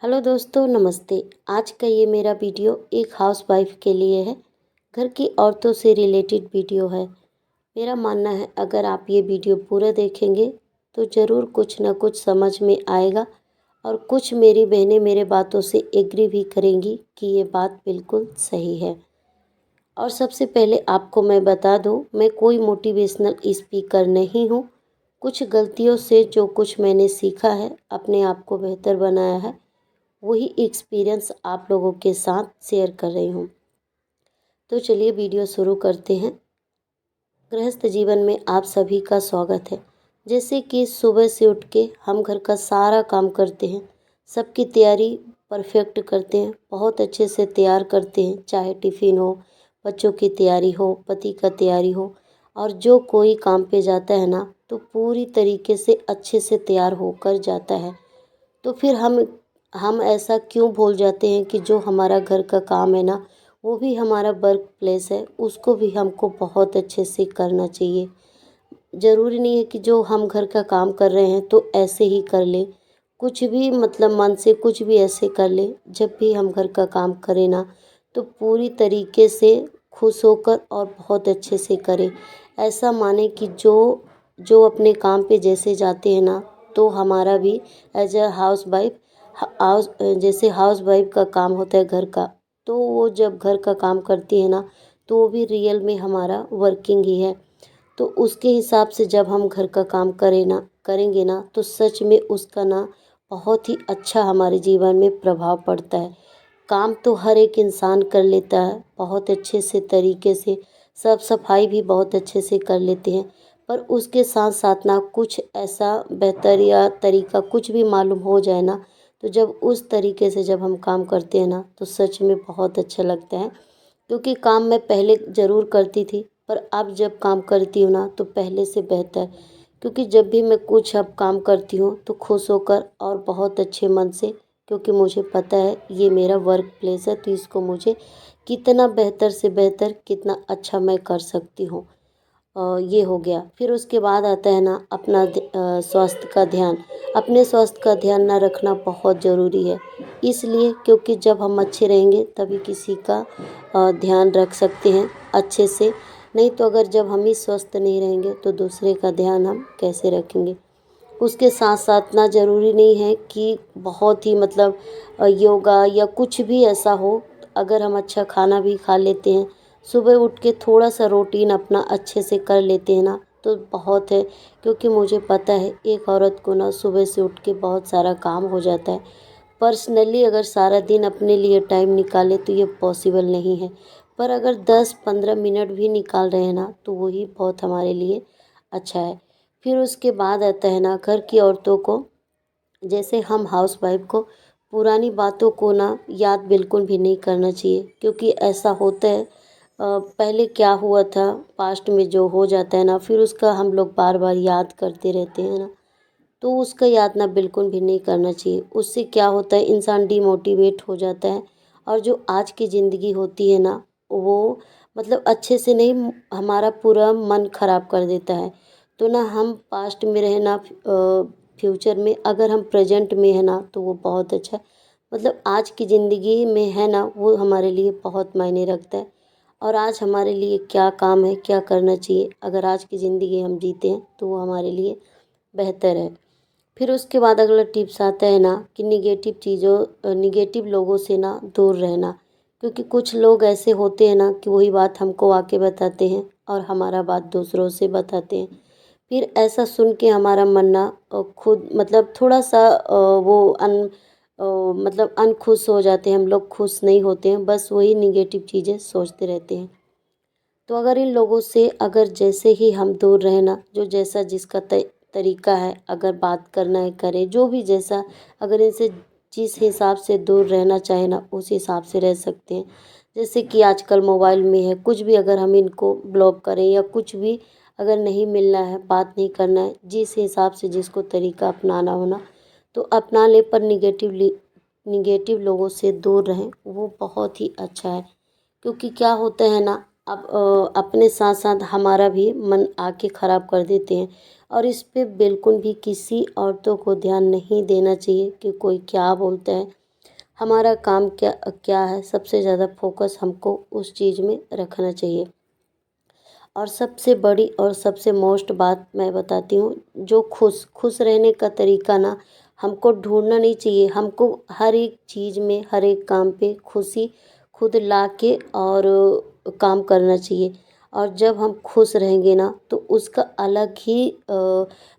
Hello दोस्तों, नमस्ते। आज का ये मेरा वीडियो एक हाउसवाइफ के लिए है। घर की औरतों से रिलेटेड वीडियो है। मेरा मानना है अगर आप ये वीडियो पूरा देखेंगे तो ज़रूर कुछ ना कुछ समझ में आएगा और कुछ मेरी बहनें मेरे बातों से एग्री भी करेंगी कि ये बात बिल्कुल सही है। और सबसे पहले आपको मैं बता दूं, मैं कोई मोटिवेशनल स्पीकर नहीं हूँ। कुछ गलतियों से जो कुछ मैंने सीखा है, अपने आप को बेहतर बनाया है, वही एक्सपीरियंस आप लोगों के साथ शेयर कर रही हूँ। तो चलिए वीडियो शुरू करते हैं। गृहस्थ जीवन में आप सभी का स्वागत है। जैसे कि सुबह से उठ के हम घर का सारा काम करते हैं, सबकी तैयारी परफेक्ट करते हैं, बहुत अच्छे से तैयार करते हैं, चाहे टिफ़िन हो, बच्चों की तैयारी हो, पति का तैयारी हो। और जो कोई काम पे जाता है ना, तो पूरी तरीके से अच्छे से तैयार होकर जाता है। तो फिर हम ऐसा क्यों भूल जाते हैं कि जो हमारा घर का काम है ना, वो भी हमारा वर्क प्लेस है, उसको भी हमको बहुत अच्छे से करना चाहिए। ज़रूरी नहीं है कि जो हम घर का काम कर रहे हैं तो ऐसे ही कर लें, कुछ भी मतलब मन से कुछ भी ऐसे कर लें। जब भी हम घर का काम करें ना, तो पूरी तरीके से खुश होकर और बहुत अच्छे से करें। ऐसा माने कि जो जो अपने काम पे जैसे जाते हैं ना, तो हमारा भी एज अ हाउसवाइफ जैसे हाउसवाइफ का काम होता है घर का, तो वो जब घर का काम करती है ना, तो वो भी रियल में हमारा वर्किंग ही है। तो उसके हिसाब से जब हम घर का काम करेंगे ना, तो सच में उसका ना बहुत ही अच्छा हमारे जीवन में प्रभाव पड़ता है। काम तो हर एक इंसान कर लेता है बहुत अच्छे से तरीके से, सब सफाई भी बहुत अच्छे से कर लेते हैं। पर उसके साथ साथ ना कुछ ऐसा बेहतर या तरीका कुछ भी मालूम हो जाए ना, तो जब उस तरीके से जब हम काम करते हैं ना, तो सच में बहुत अच्छा लगता है। क्योंकि काम मैं पहले ज़रूर करती थी, पर अब जब काम करती हूँ ना, तो पहले से बेहतर। क्योंकि जब भी मैं कुछ अब काम करती हूँ तो खुश होकर और बहुत अच्छे मन से, क्योंकि मुझे पता है ये मेरा वर्क प्लेस है, तो इसको मुझे कितना बेहतर से बेहतर कितना अच्छा मैं कर सकती हूँ। ये हो गया। फिर उसके बाद आता है ना अपना स्वास्थ्य का ध्यान। अपने स्वास्थ्य का ध्यान ना रखना बहुत ज़रूरी है, इसलिए क्योंकि जब हम अच्छे रहेंगे तभी किसी का ध्यान रख सकते हैं अच्छे से। नहीं तो अगर जब हम ही स्वस्थ नहीं रहेंगे तो दूसरे का ध्यान हम कैसे रखेंगे। उसके साथ साथ ना ज़रूरी नहीं है कि बहुत ही मतलब योगा या कुछ भी ऐसा हो। अगर हम अच्छा खाना भी खा लेते हैं, सुबह उठ के थोड़ा सा रूटीन अपना अच्छे से कर लेते हैं ना, तो बहुत है। क्योंकि मुझे पता है एक औरत को ना सुबह से उठ के बहुत सारा काम हो जाता है। पर्सनली अगर सारा दिन अपने लिए टाइम निकाले तो ये पॉसिबल नहीं है। पर अगर 10-15 मिनट भी निकाल रहे हैं ना, तो वही बहुत हमारे लिए अच्छा है। फिर उसके बाद आता है ना घर की औरतों को, जैसे हम हाउसवाइफ को पुरानी बातों को ना याद बिल्कुल भी नहीं करना चाहिए। क्योंकि ऐसा होता है पहले क्या हुआ था, पास्ट में जो हो जाता है ना, फिर उसका हम लोग बार बार याद करते रहते हैं ना, तो उसका याद ना बिल्कुल भी नहीं करना चाहिए। उससे क्या होता है, इंसान डिमोटिवेट हो जाता है। और जो आज की ज़िंदगी होती है ना, वो मतलब अच्छे से नहीं, हमारा पूरा मन खराब कर देता है। तो ना हम पास्ट में रहे ना फ्यूचर में, अगर हम प्रेजेंट में है ना, तो वो बहुत अच्छा है। मतलब आज की ज़िंदगी में है ना, वो हमारे लिए बहुत मायने रखता है। और आज हमारे लिए क्या काम है, क्या करना चाहिए, अगर आज की ज़िंदगी हम जीते हैं तो वो हमारे लिए बेहतर है। फिर उसके बाद अगला टिप्स आता है ना कि निगेटिव लोगों से ना दूर रहना। क्योंकि कुछ लोग ऐसे होते हैं ना कि वही बात हमको आके बताते हैं और हमारा बात दूसरों से बताते हैं। फिर ऐसा सुन के हमारा मन ना खुद मतलब थोड़ा सा मतलब अनखुश हो जाते हैं। हम लोग खुश नहीं होते हैं, बस वही निगेटिव चीज़ें सोचते रहते हैं। तो अगर इन लोगों से अगर जैसे ही हम दूर रहें ना, जो जैसा जिसका तरीका है, अगर बात करना है करे, जो भी जैसा, अगर इनसे जिस हिसाब से दूर रहना चाहे ना, उस हिसाब से रह सकते हैं। जैसे कि आजकल मोबाइल में है कुछ भी, अगर हम इनको ब्लॉक करें या कुछ भी, अगर नहीं मिलना है, बात नहीं करना है, जिस हिसाब से जिसको तरीका अपनाना होना, तो अपना ले। पर निगेटिव लोगों से दूर रहें, वो बहुत ही अच्छा है। क्योंकि क्या होता है ना, अब अपने साथ साथ हमारा भी मन आके ख़राब कर देते हैं। और इस पे बिल्कुल भी किसी औरतों को ध्यान नहीं देना चाहिए कि कोई क्या बोलता है। हमारा काम क्या क्या है, सबसे ज़्यादा फोकस हमको उस चीज़ में रखना चाहिए। और सबसे बड़ी और सबसे मोस्ट बात मैं बताती हूँ, जो खुश खुश रहने का तरीका ना हमको ढूंढना नहीं चाहिए। हमको हर एक चीज़ में, हर एक काम पे खुशी खुद ला के और काम करना चाहिए। और जब हम खुश रहेंगे ना तो उसका अलग ही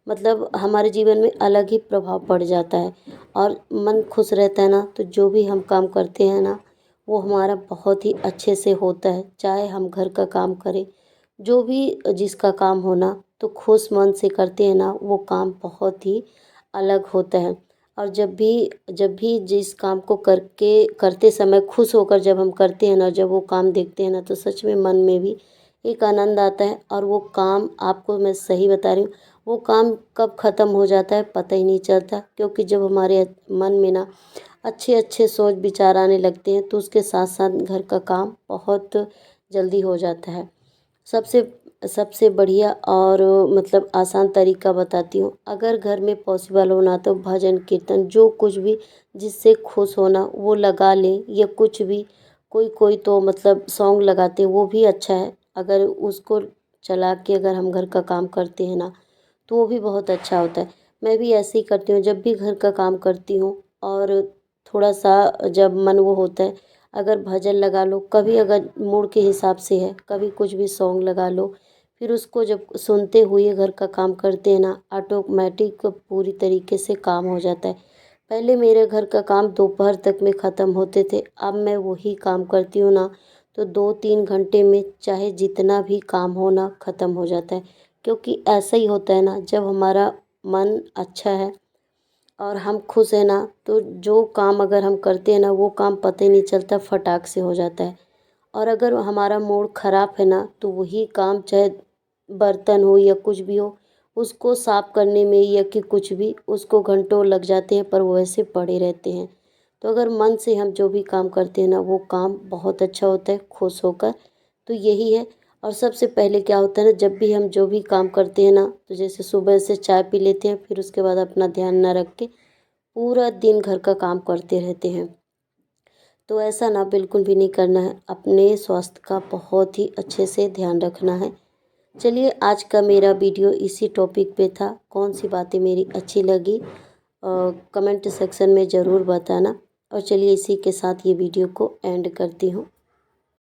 मतलब हमारे जीवन में अलग ही प्रभाव पड़ जाता है। और मन खुश रहता है ना तो जो भी हम काम करते हैं ना वो हमारा बहुत ही अच्छे से होता है। चाहे हम घर का काम करें, जो भी जिसका काम होना, तो खुश मन से करते हैं ना वो काम बहुत ही अलग होता है। और जब भी जिस काम को करके करते समय खुश होकर जब हम करते हैं ना, जब वो काम देखते हैं ना तो सच में मन में भी एक आनंद आता है। और वो काम, आपको मैं सही बता रही हूँ, वो काम कब ख़त्म हो जाता है पता ही नहीं चलता। क्योंकि जब हमारे मन में ना अच्छे अच्छे सोच विचार आने लगते हैं तो उसके साथ साथ घर का काम बहुत जल्दी हो जाता है। सबसे सबसे बढ़िया और मतलब आसान तरीका बताती हूँ। अगर घर में पॉसिबल हो ना तो भजन कीर्तन जो कुछ भी जिससे खुश होना वो लगा लें, या कुछ भी कोई कोई तो मतलब सॉन्ग लगाते हैं वो भी अच्छा है। अगर उसको चला के अगर हम घर का काम करते हैं ना तो वो भी बहुत अच्छा होता है। मैं भी ऐसे ही करती हूँ जब भी घर का काम करती हूँ। और थोड़ा सा जब मन वो होता है, अगर भजन लगा लो, कभी अगर मूड के हिसाब से है, कभी कुछ भी सॉन्ग लगा लो। फिर उसको जब सुनते हुए घर का काम करते हैं ना ऑटोमेटिक पूरी तरीके से काम हो जाता है। पहले मेरे घर का काम दोपहर तक में ख़त्म होते थे, अब मैं वही काम करती हूँ ना तो 2-3 घंटे में चाहे जितना भी काम हो ना ख़त्म हो जाता है। क्योंकि ऐसा ही होता है ना, जब हमारा मन अच्छा है और हम खुश हैं ना तो जो काम अगर हम करते हैं ना वो काम पता ही नहीं चलता, फटाक से हो जाता है। और अगर हमारा मूड ख़राब है ना तो वही काम, चाहे बर्तन हो या कुछ भी हो, उसको साफ़ करने में या कि कुछ भी, उसको घंटों लग जाते हैं पर वो वैसे पड़े रहते हैं। तो अगर मन से हम जो भी काम करते हैं ना वो काम बहुत अच्छा होता है खुश होकर। तो यही है। और सबसे पहले क्या होता है ना, जब भी हम जो भी काम करते हैं ना तो जैसे सुबह से चाय पी लेते हैं, फिर उसके बाद अपना ध्यान ना रख के पूरा दिन घर का काम करते रहते हैं। तो ऐसा ना बिल्कुल भी नहीं करना है। अपने स्वास्थ्य का बहुत ही अच्छे से ध्यान रखना है। चलिए, आज का मेरा वीडियो इसी टॉपिक पे था। कौन सी बातें मेरी अच्छी लगी कमेंट सेक्शन में ज़रूर बताना। और चलिए इसी के साथ ये वीडियो को एंड करती हूँ।